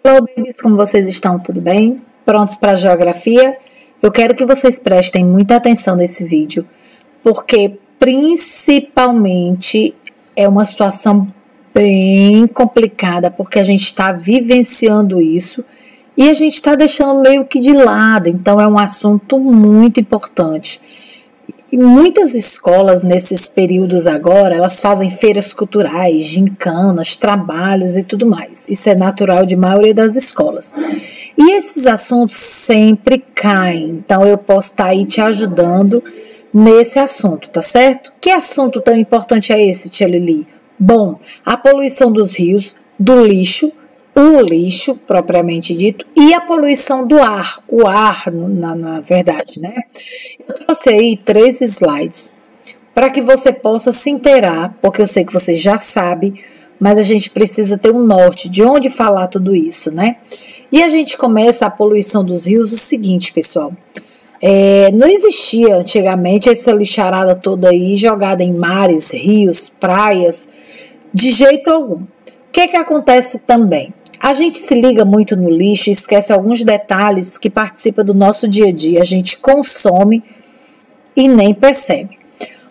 Olá, babies, como vocês estão? Tudo bem? Prontos para a geografia? Eu quero que vocês prestem muita atenção nesse vídeo, porque principalmente é uma situação bem complicada, porque a gente está vivenciando isso e a gente está deixando meio que de lado, então é um assunto muito importante. E muitas escolas nesses períodos agora, elas fazem feiras culturais, gincanas, trabalhos e tudo mais. Isso é natural de maioria das escolas. E esses assuntos sempre caem, então eu posso estar aí te ajudando nesse assunto, tá certo? Que assunto tão importante é esse, Tia Lili? Bom, a poluição dos rios, do lixo, o lixo propriamente dito, e a poluição do ar, o ar na verdade, né? Eu trouxe aí 3 slides para que você possa se inteirar, porque eu sei que você já sabe, mas a gente precisa ter um norte de onde falar tudo isso, né? E a gente começa a poluição dos rios o seguinte, pessoal. Não existia antigamente essa lixarada toda aí jogada em mares, rios, praias, de jeito algum. O que acontece também? A gente se liga muito no lixo e esquece alguns detalhes que participam do nosso dia a dia. A gente consome e nem percebe.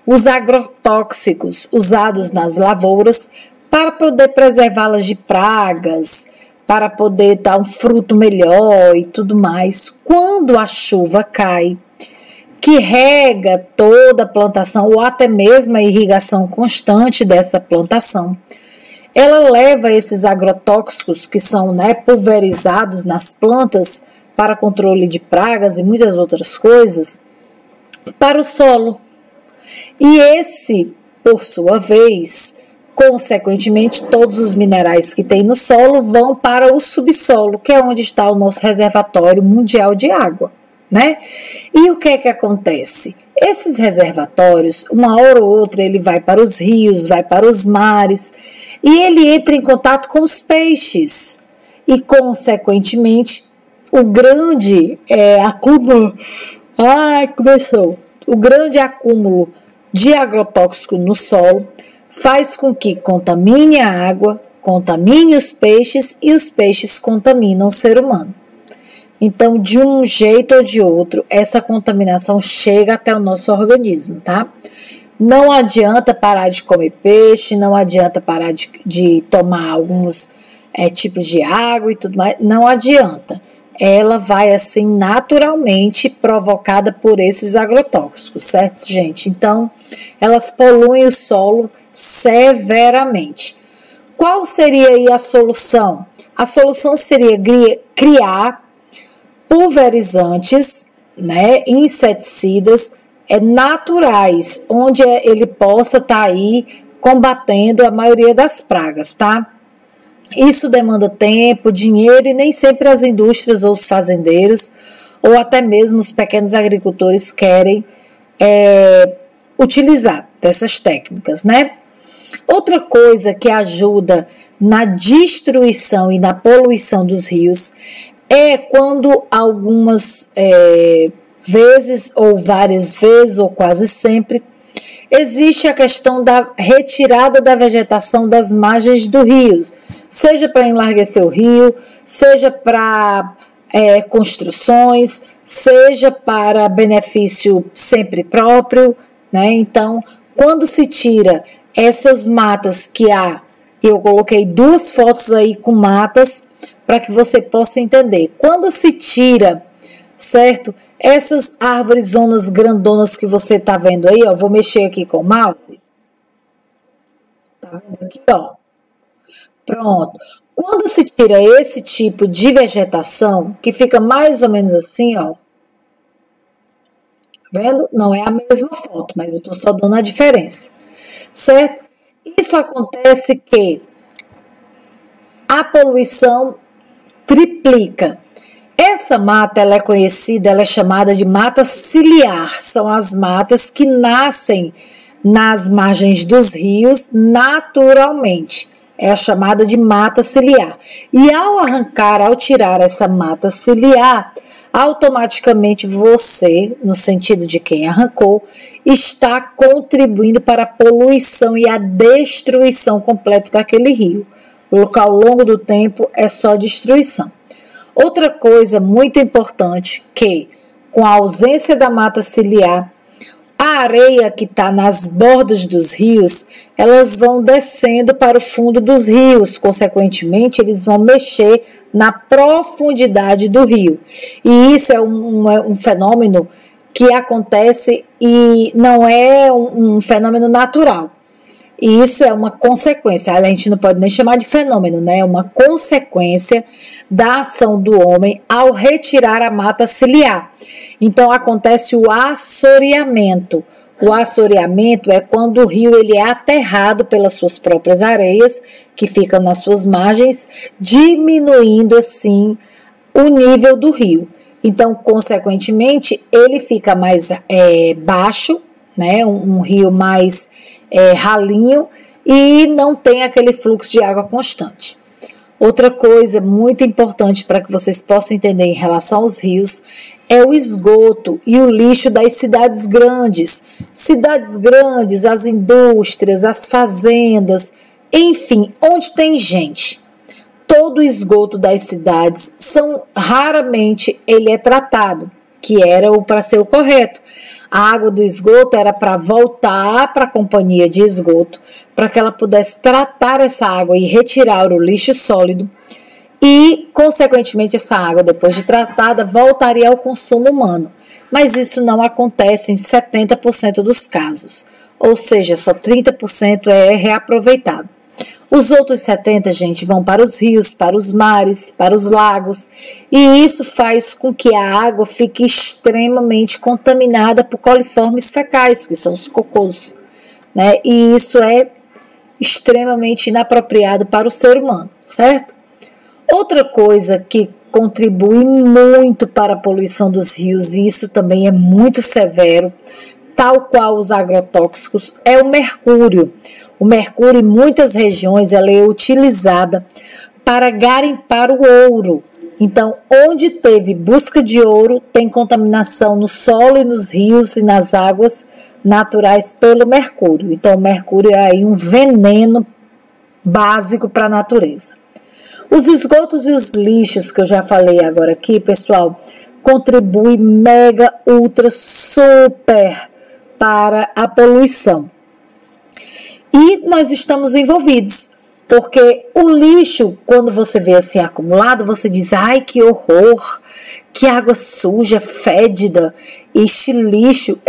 Os agrotóxicos usados nas lavouras para poder preservá-las de pragas, para poder dar um fruto melhor e tudo mais. Quando a chuva cai, que rega toda a plantação ou até mesmo a irrigação constante dessa plantação, ela leva esses agrotóxicos que são pulverizados nas plantas para controle de pragas e muitas outras coisas para o solo. E esse, por sua vez, consequentemente, todos os minerais que tem no solo vão para o subsolo, que é onde está o nosso reservatório mundial de água, né? E o que acontece? Esses reservatórios, uma hora ou outra, ele vai para os rios, vai para os mares, e ele entra em contato com os peixes. E, consequentemente, o grande acúmulo... O grande acúmulo de agrotóxico no solo faz com que contamine a água, contamine os peixes e os peixes contaminam o ser humano. Então, de um jeito ou de outro, essa contaminação chega até o nosso organismo, tá? Não adianta parar de comer peixe, não adianta parar de tomar alguns tipos de água e tudo mais, não adianta. Ela vai assim naturalmente provocada por esses agrotóxicos, certo, gente? Então, elas poluem o solo severamente. Qual seria aí a solução? A solução seria criar pulverizantes, inseticidas naturais, onde ele possa estar aí combatendo a maioria das pragas, tá? Isso demanda tempo, dinheiro e nem sempre as indústrias ou os fazendeiros ou até mesmo os pequenos agricultores querem utilizar dessas técnicas, né? Outra coisa que ajuda na destruição e na poluição dos rios é quando algumas vezes ou várias vezes ou quase sempre existe a questão da retirada da vegetação das margens do rio, seja para enlarguecer o rio, seja para construções, seja para benefício sempre próprio, né? Então, quando se tira essas matas que há, eu coloquei 2 fotos aí com matas para que você possa entender. Quando se tira, certo? Essas árvores zonas grandonas que você está vendo aí, ó, vou mexer aqui com o mouse. Tá vendo aqui, ó? Pronto. Quando se tira esse tipo de vegetação, que fica mais ou menos assim, ó. Tá vendo? Não é a mesma foto, mas eu estou só dando a diferença. Certo? Isso acontece que a poluição triplica. Essa mata, ela é conhecida, ela é chamada de mata ciliar. São as matas que nascem nas margens dos rios naturalmente. É a chamada de mata ciliar. E ao tirar essa mata ciliar, automaticamente você, no sentido de quem arrancou, está contribuindo para a poluição e a destruição completa daquele rio. Ao longo do tempo é só destruição. Outra coisa muito importante que, com a ausência da mata ciliar, a areia que está nas bordas dos rios, elas vão descendo para o fundo dos rios, consequentemente, eles vão mexer na profundidade do rio. E isso é um fenômeno que acontece e não é um fenômeno natural. E isso é uma consequência, a gente não pode nem chamar de fenômeno, né? É uma consequência da ação do homem ao retirar a mata ciliar. Então acontece o assoreamento. O assoreamento é quando o rio ele é aterrado pelas suas próprias areias, que ficam nas suas margens, diminuindo assim o nível do rio. Então, consequentemente, ele fica mais baixo, né? Um rio mais ralinho e não tem aquele fluxo de água constante. Outra coisa muito importante para que vocês possam entender em relação aos rios é o esgoto e o lixo das cidades grandes. Cidades grandes, as indústrias, as fazendas, enfim, onde tem gente. Todo o esgoto das cidades raramente ele é tratado, que era para ser o correto. A água do esgoto era para voltar para a companhia de esgoto, para que ela pudesse tratar essa água e retirar o lixo sólido e, consequentemente, essa água, depois de tratada, voltaria ao consumo humano. Mas isso não acontece em 70% dos casos, ou seja, só 30% é reaproveitado. Os outros 70%, gente, vão para os rios, para os mares, para os lagos, e isso faz com que a água fique extremamente contaminada por coliformes fecais, que são os cocôs, né? E isso é extremamente inapropriado para o ser humano, certo? Outra coisa que contribui muito para a poluição dos rios, e isso também é muito severo, tal qual os agrotóxicos, é o mercúrio. O mercúrio, em muitas regiões, ela é utilizada para garimpar o ouro. Então, onde teve busca de ouro, tem contaminação no solo e nos rios e nas águas naturais pelo mercúrio. Então, o mercúrio é aí um veneno básico para a natureza. Os esgotos e os lixos, que eu já falei agora aqui, pessoal, contribuem mega, ultra, super para a poluição. E nós estamos envolvidos, porque o lixo, quando você vê assim acumulado, você diz, ai, que horror, que água suja, fédida, esse lixo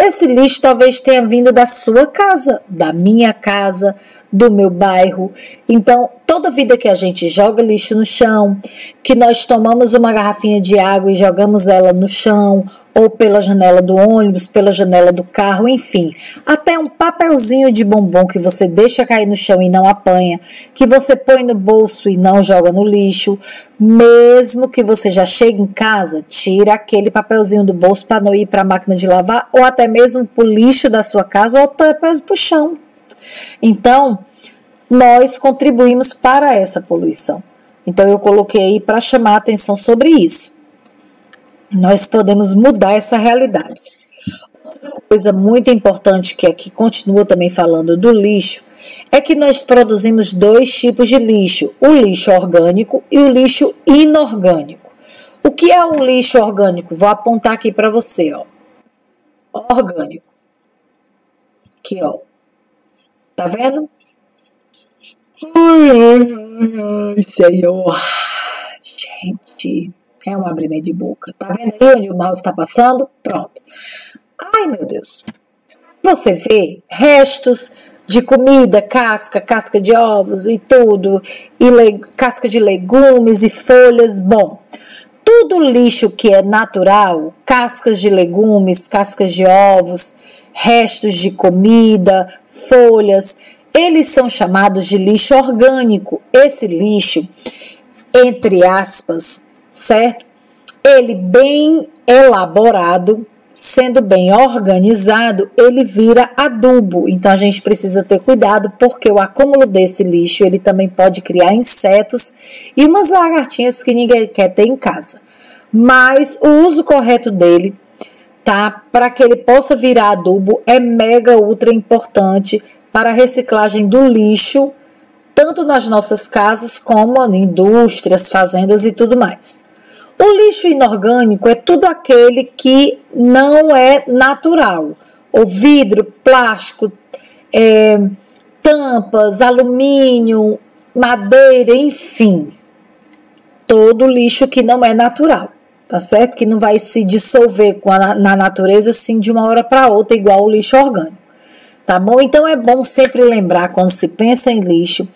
talvez tenha vindo da sua casa, da minha casa, do meu bairro. Então, toda vida que a gente joga lixo no chão, que nós tomamos uma garrafinha de água e jogamos ela no chão, ou pela janela do ônibus, pela janela do carro, enfim. Até um papelzinho de bombom que você deixa cair no chão e não apanha, que você põe no bolso e não joga no lixo, mesmo que você já chegue em casa, tira aquele papelzinho do bolso para não ir para a máquina de lavar, ou até mesmo para o lixo da sua casa, ou até para o chão. Então, nós contribuímos para essa poluição. Então, eu coloquei aí para chamar a atenção sobre isso. Nós podemos mudar essa realidade. Outra coisa muito importante que aqui continua também falando do lixo é que nós produzimos dois tipos de lixo, o lixo orgânico e o lixo inorgânico. O que é o lixo orgânico? Vou apontar aqui para você, ó. Orgânico. Aqui, ó. Tá vendo? Senhor. Gente, é um abrimento de boca. Tá vendo aí onde o mouse está passando? Pronto. Ai, meu Deus. Você vê restos de comida, casca de ovos e tudo, e casca de legumes e folhas. Bom, tudo lixo que é natural, cascas de legumes, cascas de ovos, restos de comida, folhas, eles são chamados de lixo orgânico. Esse lixo, entre aspas, certo? Ele bem elaborado, sendo bem organizado, ele vira adubo. Então a gente precisa ter cuidado, porque o acúmulo desse lixo, ele também pode criar insetos e umas lagartinhas que ninguém quer ter em casa. Mas o uso correto dele, tá? Para que ele possa virar adubo, é mega ultra importante para a reciclagem do lixo, tanto nas nossas casas como em indústrias, fazendas e tudo mais. O lixo inorgânico é tudo aquele que não é natural. O vidro, plástico, tampas, alumínio, madeira, enfim. Todo lixo que não é natural, tá certo? Que não vai se dissolver na natureza assim de uma hora para outra, igual o lixo orgânico. Tá bom? Então é bom sempre lembrar, quando se pensa em lixo,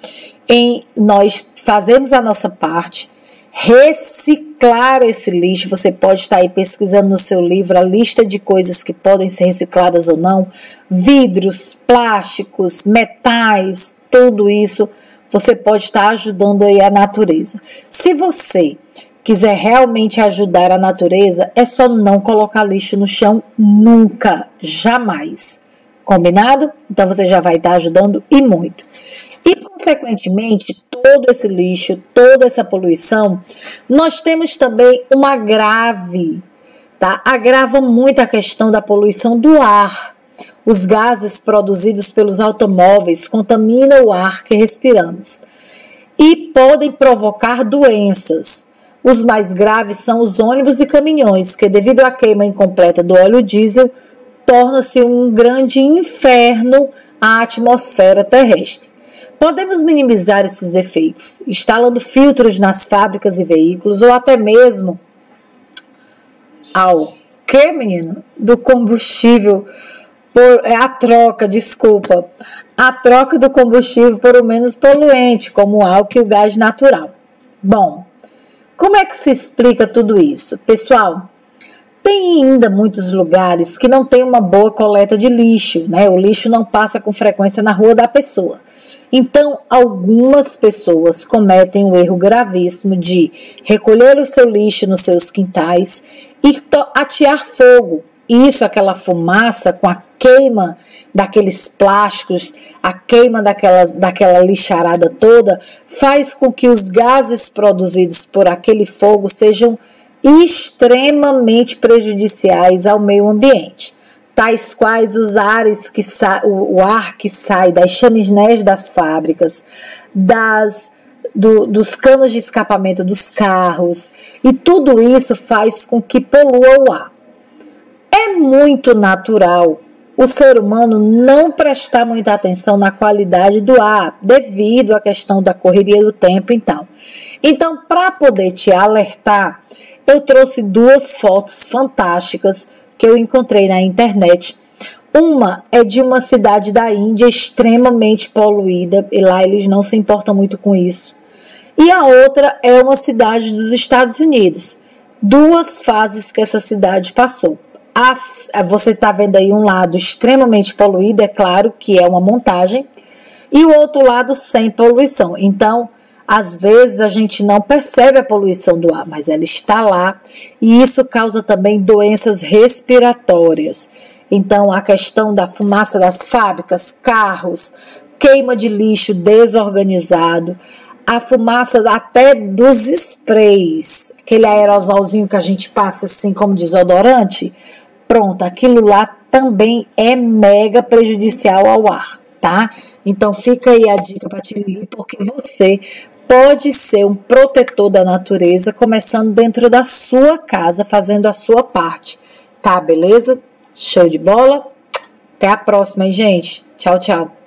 em nós fazermos a nossa parte, reciclar esse lixo. Você pode estar aí pesquisando no seu livro a lista de coisas que podem ser recicladas ou não, vidros, plásticos, metais, tudo isso você pode estar ajudando aí a natureza. Se você quiser realmente ajudar a natureza, é só não colocar lixo no chão nunca, jamais. Combinado? Então você já vai estar ajudando e muito. E, consequentemente, todo esse lixo, toda essa poluição, nós temos também uma agrave, tá? Agrava muito a questão da poluição do ar. Os gases produzidos pelos automóveis contaminam o ar que respiramos e podem provocar doenças. Os mais graves são os ônibus e caminhões, que devido à queima incompleta do óleo diesel, torna-se um grande inferno à atmosfera terrestre. Podemos minimizar esses efeitos, instalando filtros nas fábricas e veículos, ou até mesmo do combustível, a troca do combustível por o menos poluente, como o álcool e o gás natural. Bom, como é que se explica tudo isso? Pessoal, tem ainda muitos lugares que não tem uma boa coleta de lixo, né? O lixo não passa com frequência na rua da pessoa. Então, algumas pessoas cometem o erro gravíssimo de recolher o seu lixo nos seus quintais e atear fogo. Isso, aquela fumaça com a queima daqueles plásticos, a queima daquela lixarada toda, faz com que os gases produzidos por aquele fogo sejam extremamente prejudiciais ao meio ambiente, tais quais o ar que sai das chaminés das fábricas, dos canos de escapamento dos carros, e tudo isso faz com que polua o ar. É muito natural o ser humano não prestar muita atenção na qualidade do ar, devido à questão da correria do tempo e tal. Então, para poder te alertar, eu trouxe duas fotos fantásticas que eu encontrei na internet. Uma é de uma cidade da Índia extremamente poluída, e lá eles não se importam muito com isso. E a outra é uma cidade dos Estados Unidos. Duas fases que essa cidade passou. Você está vendo aí um lado extremamente poluído, é claro que é uma montagem, e o outro lado sem poluição. Então, às vezes a gente não percebe a poluição do ar, mas ela está lá, e isso causa também doenças respiratórias. Então, a questão da fumaça das fábricas, carros, queima de lixo desorganizado, a fumaça até dos sprays, aquele aerosolzinho que a gente passa assim como desodorante, pronto, aquilo lá também é mega prejudicial ao ar, tá? Então fica aí a dica para Tirili, porque você pode ser um protetor da natureza, começando dentro da sua casa, fazendo a sua parte, tá? Beleza? Show de bola? Até a próxima, hein, gente? Tchau, tchau.